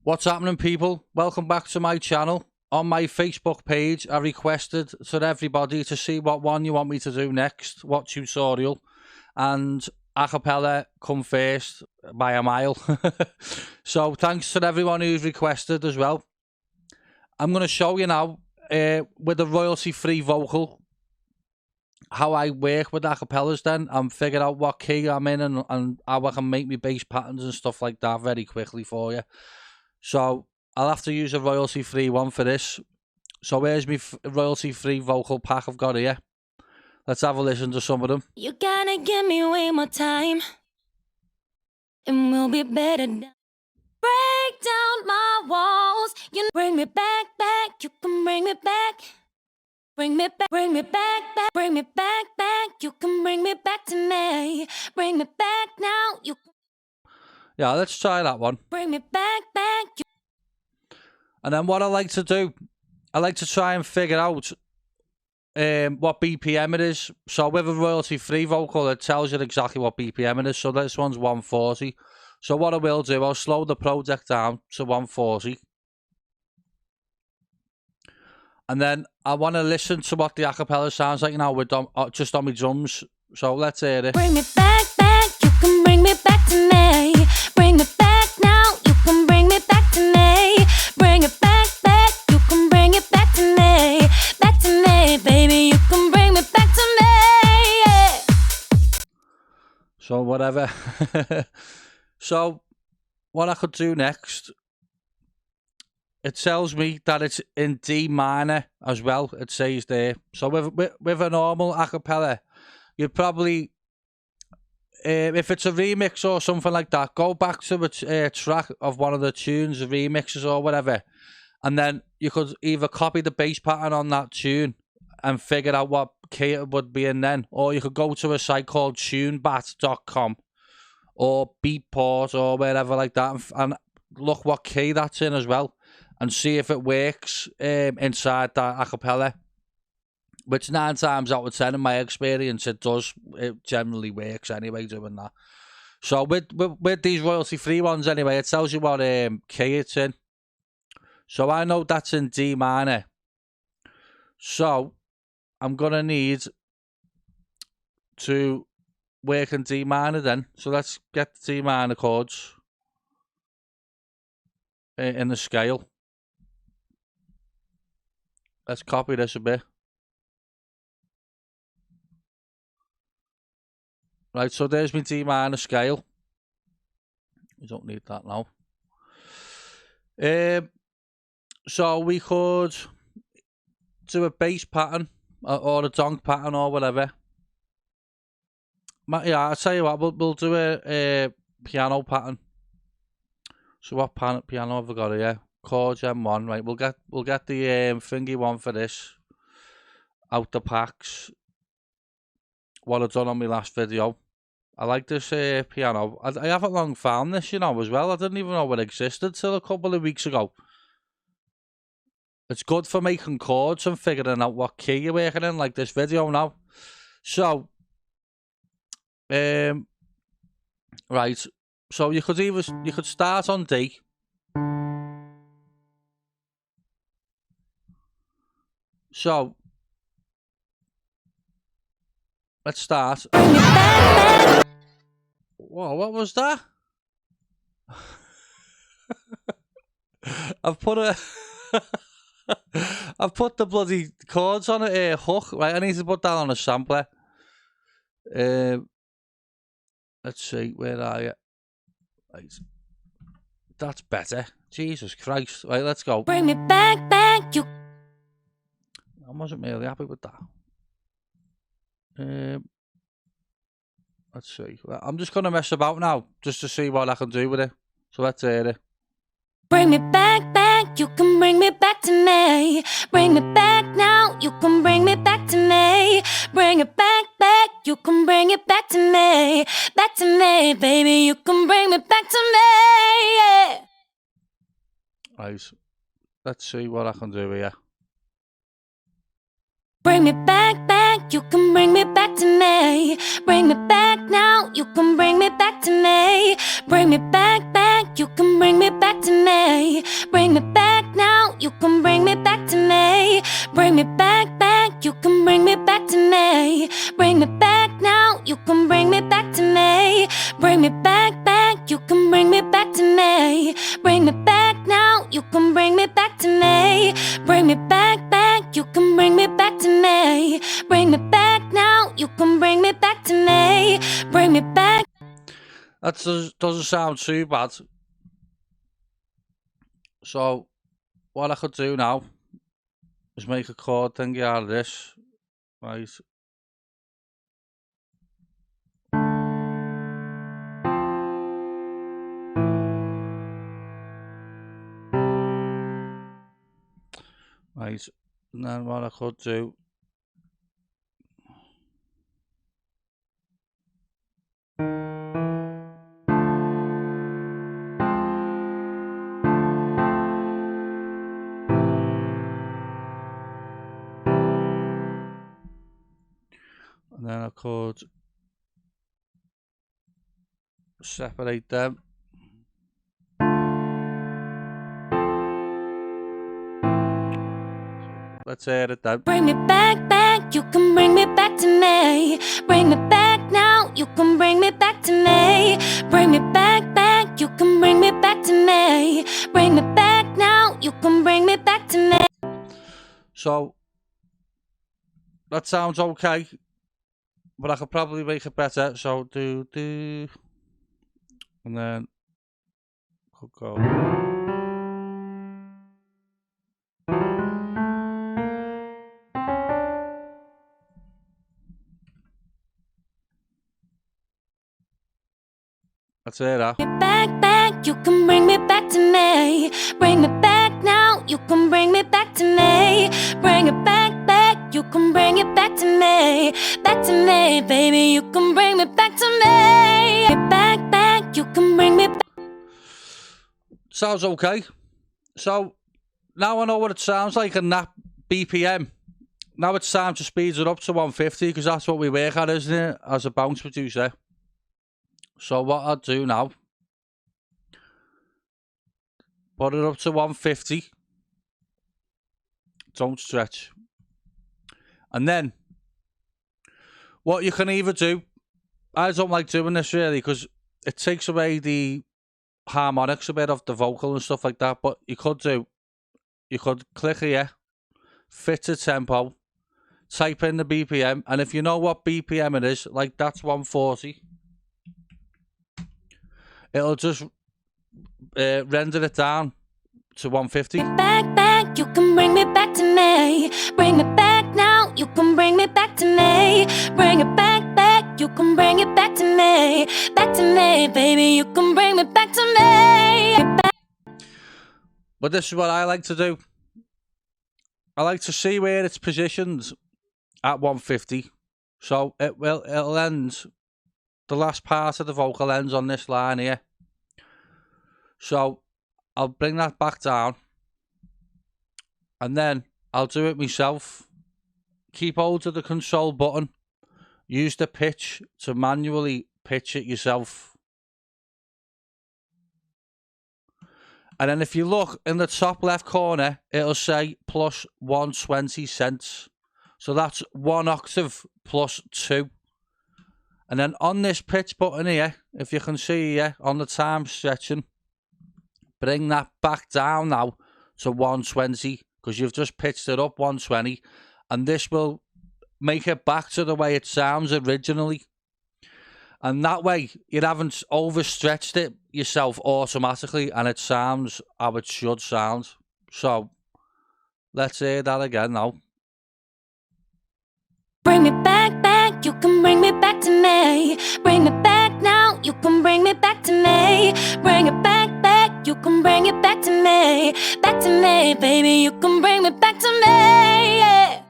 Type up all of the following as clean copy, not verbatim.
What's happening, people? Welcome back to my channel. On my Facebook page, I requested to everybody to see what one you want me to do next, what tutorial, and acapella come first by a mile. So thanks to everyone who's requested as well. I'm going to show you now with a royalty-free vocal how I work with acapellas then and figure out what key I'm in and how I can make my bass patterns and stuff like that very quickly for you. So I'll have to use a royalty-free one for this. So here's my royalty-free vocal pack I've got here. Let's have a listen to some of them. You gotta give me way more time, and we'll be better. Break down my walls. You bring me back. You can bring me back. Bring me back. Bring me back. Bring me back. You can bring me back to me. Bring me back now. You. Yeah, let's try that one. Bring me back. And then what I like to do, I like to try and figure out what BPM it is. So with a royalty-free vocal, it tells you exactly what BPM it is. So this one's 140. So what I will do, I'll slow the project down to 140. And then I want to listen to what the acapella sounds like now with just on my drums. So let's hear it. Bring me back. You can bring me back to me. Bring me back now. You can bring me back to me. Bring it back. You can bring it back to me. Back to me, baby. You can bring me back to me. Yeah. So whatever. So what I could do next, it tells me that it's in D minor as well. It says there. So with a normal acapella, you'd probably, if it's a remix or something like that, go back to a track of one of the tunes, the remixes or whatever, and then you could either copy the bass pattern on that tune and figure out what key it would be in then, or you could go to a site called tunebat.com or Beatport or wherever like that and look what key that's in as well and see if it works inside that acapella. Which 9 times out of 10 in my experience it does. It generally works anyway doing that. So with these royalty-free ones anyway, it tells you what key it's in. So I know that's in D minor. So I'm going to need to work in D minor then. So let's get the D minor chords in the scale. Let's copy this a bit. Right, so there's my D minor scale. We don't need that now. So we could do a bass pattern or a donk pattern or whatever. Yeah, I'll tell you what, we'll do a piano pattern. So what piano have we got here? Chord M1, right? We'll get the thingy one for this out the packs. What I've done on my last video. I like this piano. I haven't long found this, you know, as well. I didn't even know it existed till a couple of weeks ago. It's good for making chords and figuring out what key you're working in, like this video now. So, right. So you could start on D. So let's start. Whoa, what was that? I've put the bloody chords on a hook. Right, I need to put that on a sampler. Let's see, where are you? Right. That's better. Jesus Christ. Right, let's go. Bring me back, you. I wasn't really happy with that. Let's see. I'm just going to mess about now, just to see what I can do with it. So let's hear it. Bring me back, you can bring me back to me. Bring me back now, you can bring me back to me. Bring it back, you can bring it back to me. Back to me, baby, you can bring me back to me. Yeah. Right, let's see what I can do here. Bring me back, you can bring me back to me. Bring me back now, you can bring me back to me. Bring me back, you can bring me back to me. Bring me back now, you can bring me back to me. Bring me back, back, you can bring me back to me. Bring me back now, you can bring me back to me. Bring me back, back, you can bring me back to me. Bring me back now, you can bring me back to me. Bring me back, back, you can bring me back to me. Bring me back now, you can bring me back to me. Bring me back. That doesn't sound too bad. So, what I could do now is make a chord thingy out of this. Right. Right. And then what I could do. And then I could separate them. Let's hear it then. Bring me back, back, you can bring me back to me. Bring me back now, you can bring me back to me. Bring me back, back, you can bring me back to me. Bring me back now, you can bring me back to me. So, that sounds okay, but I could probably make it better. So, do, and then could go. That's it, Bring me back, back, you can bring me back to me. Bring me back now, you can bring me back to me. Bring it back, back, you can bring it back to me. Back to me, baby, you can bring me back to me. Back, back, you can bring me back. Sounds okay. So, now I know what it sounds like in that BPM. Now it's time to speed it up to 150 because that's what we work at, isn't it, as a bounce producer. So what I'll do now, put it up to 150. Don't stretch. And then, what you can either do, I don't like doing this really because it takes away the harmonics a bit of the vocal and stuff like that. But you could click here, fit the tempo, type in the BPM, and if you know what BPM it is, like that's 140. It'll just render it down to 150. Back, back, you can bring me back to me. Bring me back now, you can bring me back to me. Bring it back, back, you can bring it back to me. Back to me, baby, you can bring me back to me. But this is what I like to do. I like to see where it's positioned at 150. So it'll end. The last part of the vocal ends on this line here. So I'll bring that back down. And then I'll do it myself. Keep hold of the control button. Use the pitch to manually pitch it yourself. And then if you look in the top left corner, it'll say plus 120 cents. So that's 1 octave plus 2. And then on this pitch button here, if you can see here on the time stretching, bring that back down now to 120 because you've just pitched it up 120, and this will make it back to the way it sounds originally. And that way you haven't overstretched it yourself automatically and it sounds how it should sound. So let's hear that again now. Bring me back, back, you can bring me back to me. Bring me back now, you can bring me back to me. Bring it back, back, you can bring it back to me. Back to me, baby, you can bring me back to me. Yeah.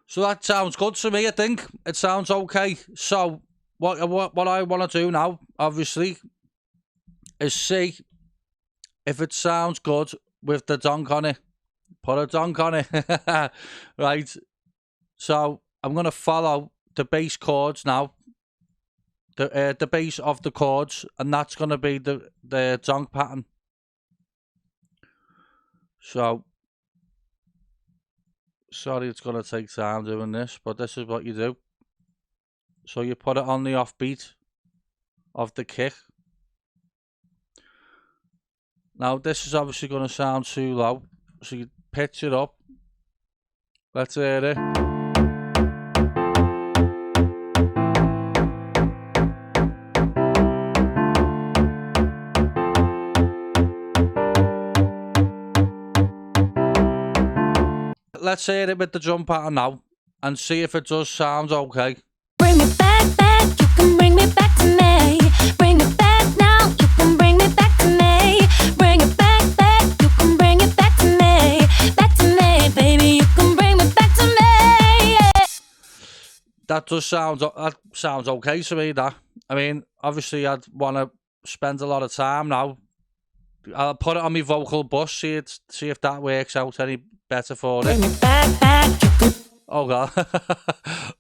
So that sounds good to me, I think. It sounds okay. So what I want to do now, obviously, is see if it sounds good with the donk on it. Put a donk on it. Right. So I'm going to follow the bass chords now. The bass of the chords, and that's going to be the donk pattern. So, sorry it's going to take time doing this, but this is what you do. So you put it on the offbeat of the kick. Now this is obviously going to sound too low, so you pitch it up. Let's hear it. Let's hear it with the drum pattern now and see if it does sound okay. Bring me back, back, you can bring me back to me. Bring me back now, you can bring me back to me. Bring it back, back, you can bring it back to me. Back to me, baby, you can bring me back to me. Yeah. That sounds okay to me, that. I mean, obviously I'd want to spend a lot of time now. I'll put it on my vocal bus, see if that works out any better for it. Bring me back, back, you can. Oh god.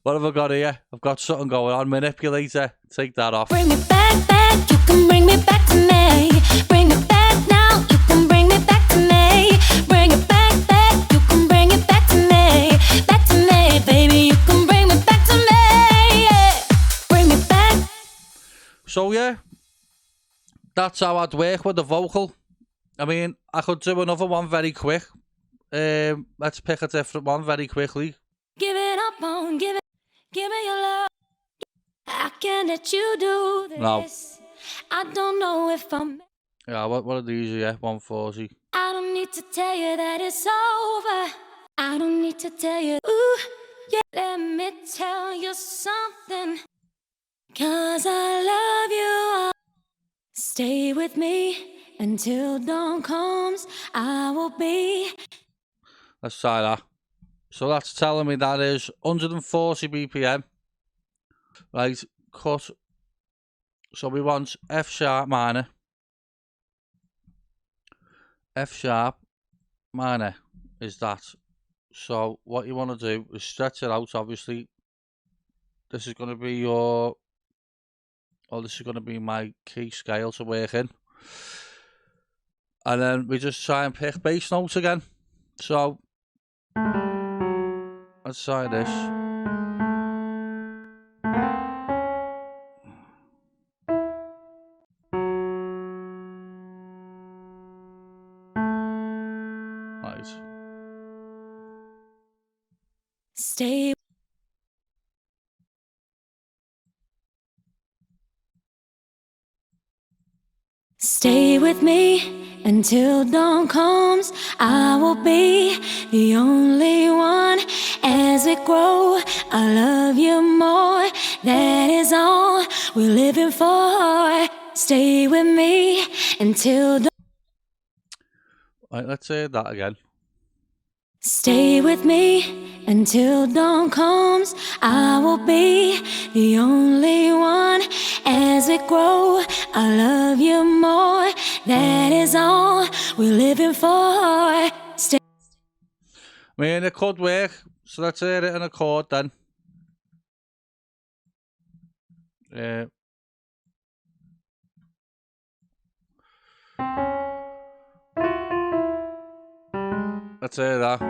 What have I got here? I've got something going on. Manipulator. Take that off. Bring me back, back, you can bring me back to me. Bring it back now, you can bring me back to me. Bring it back, back, you can bring it back to me. Back to me, baby, you can bring me back to me. Yeah. Bring me back. So yeah, that's how I'd work with the vocal. I mean, I could do another one very quick. Let's pick a different one very quickly. Give it up on, give me your love. I can't let you do this. No. I don't know if I'm. Yeah, what are these here? 140. I don't need to tell you that it's over. I don't need to tell you. Ooh, yeah. Let me tell you something. 'Cause I love you. Stay with me until dawn comes. I will be. Let's try that. So that's telling me that is 140 BPM. Right, cut. So we want F sharp minor. F sharp minor is that. So what you want to do is stretch it out, obviously. This is going to be your... Oh, this is going to be my key scale to work in. And then we just try and pick bass notes again. So... Let's try this. Right. Stay. Stay with me until dawn comes. I will be the only one. As we grow, I love you more. That is all we're living for. Stay with me until dawn. Right, let's say that again. Stay with me until dawn comes. I will be the only one. As we grow, I love you more. That is all we're living for. Stay. I mean, it could work. So let's hear it in a chord then. Let's hear that.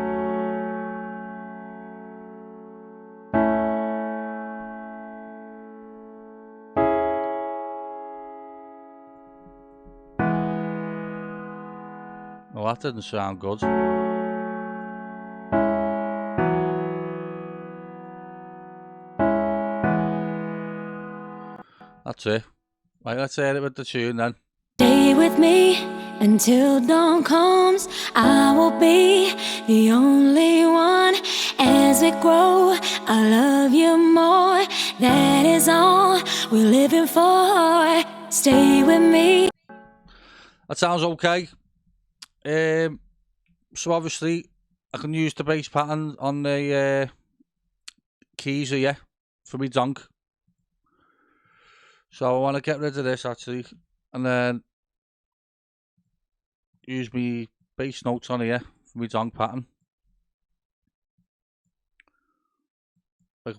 Well, that didn't sound good. That's it. Right, let's hear it with the tune then. Stay with me until dawn comes. I will be the only one. As we grow, I love you more. That is all we're living for. Stay with me. That sounds okay. So obviously, I can use the bass pattern on the keys here for me donk. So I want to get rid of this actually, and then use me bass notes on here for me donk pattern,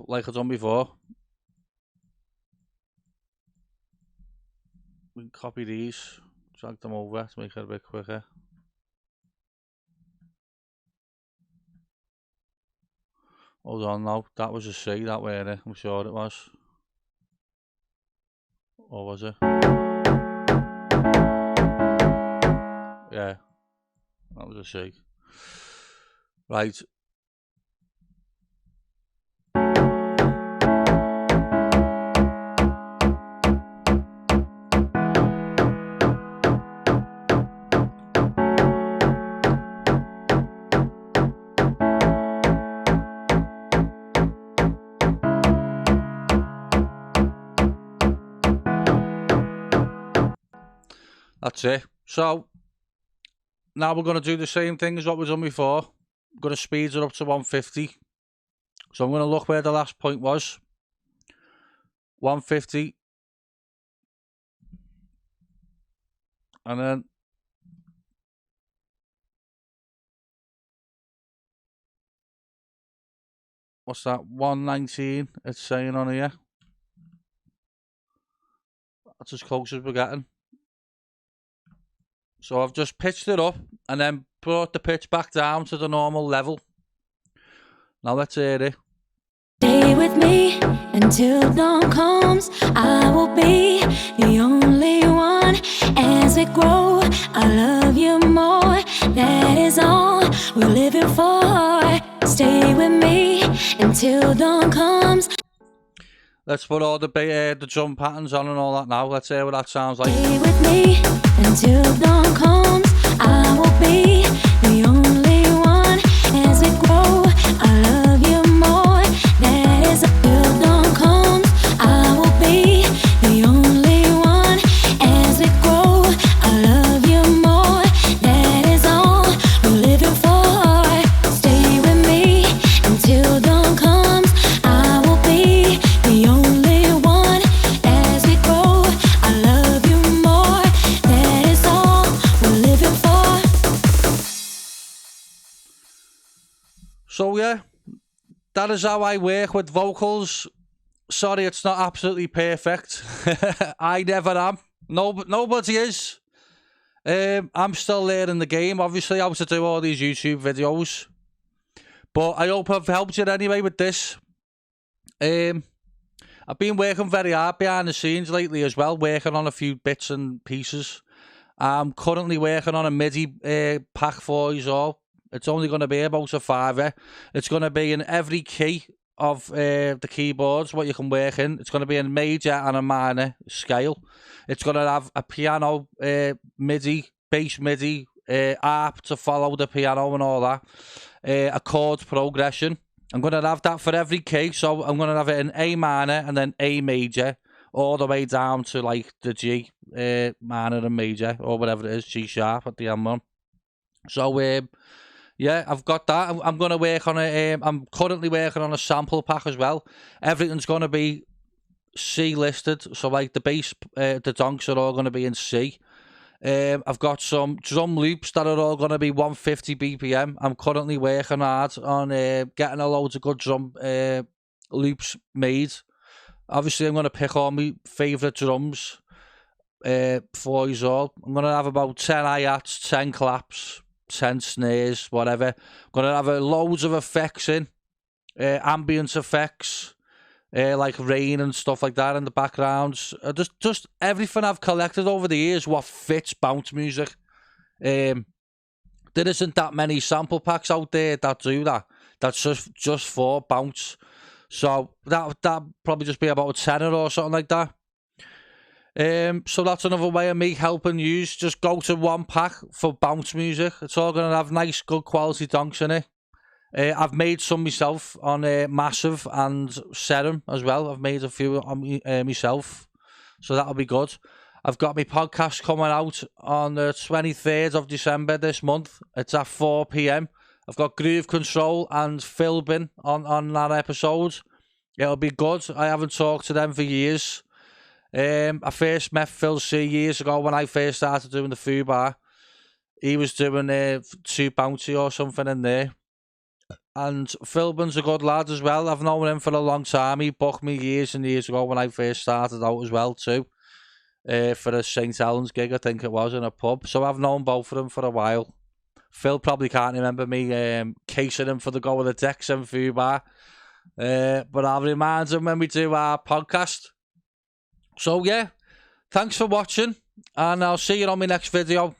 like I've done before. We can copy these, drag them over to make it a bit quicker. Hold on now, that was a C, that weren't it? I'm sure it was. Or was it? Yeah, that was a C. Right. That's it. So, now we're going to do the same thing as what we've done before. I'm going to speed it up to 150. So I'm going to look where the last point was. 150. And then what's that? 119 it's saying on here. That's as close as we're getting. So I've just pitched it up and then brought the pitch back down to the normal level. Now let's hear it. Stay with me until dawn comes. I will be the only one. As we grow, I love you more. That is all we're living for. Stay with me until dawn comes. Let's put all the drum patterns on and all that now. Let's hear what that sounds like. Stay with me until dawn comes. I will be the only one. As we grow, I love you more. That is until dawn comes. I will be the only one. As we grow, I love you more. That is all we're living for. Stay with me until dawn comes. I will be the only one. As we grow, I love you more. That is all we're living for. So yeah, that is how I work with vocals. Sorry, it's not absolutely perfect. I never am. Nobody is. I'm still learning the game, obviously, how to do all these YouTube videos. But I hope I've helped you anyway with this. I've been working very hard behind the scenes lately as well, working on a few bits and pieces. I'm currently working on a MIDI pack for you all. It's only going to be about a £5. It's going to be in every key of the keyboards, what you can work in. It's going to be in major and a minor scale. It's going to have a piano MIDI, bass MIDI, harp to follow the piano and all that. A chord progression. I'm going to have that for every key. So I'm going to have it in A minor and then A major, all the way down to like the G minor and major, or whatever it is, G sharp at the end one. So yeah, I've got that. I'm going to work on it. I'm currently working on a sample pack as well. Everything's going to be C listed. So like the bass, the donks are all going to be in C. I've got some drum loops that are all going to be 150 BPM. I'm currently working hard on getting a load of good drum loops made. Obviously, I'm going to pick all my favourite drums for you all. I'm going to have about 10 hi-hats, 10 claps, 10 snares, whatever. I'm going to have loads of effects in, ambient effects, like rain and stuff like that in the backgrounds. Just everything I've collected over the years, what fits bounce music. There isn't that many sample packs out there that do that. That's just for bounce. So that probably just be about a tenner or something like that. So that's another way of me helping you. Just go to one pack for bounce music. It's all going to have nice, good quality donks in it. I've made some myself on Massive and Serum as well. I've made a few on myself, so that'll be good. I've got my podcast coming out on the 23rd of December this month. It's at 4 p.m. I've got Groove Control and Philbin on that episode. It'll be good. I haven't talked to them for years. I first met Phil C years ago when I first started doing the Foo Bar. He was doing Too Bouncy or something in there. And Philbin's a good lad as well. I've known him for a long time. He booked me years and years ago when I first started out as well too. For a St. Helens gig, I think it was, in a pub. So I've known both of them for a while. Phil probably can't remember me casing him for the Go of the Decks and Fubar. But I'll remind him when we do our podcast. So yeah, thanks for watching, and I'll see you on my next video.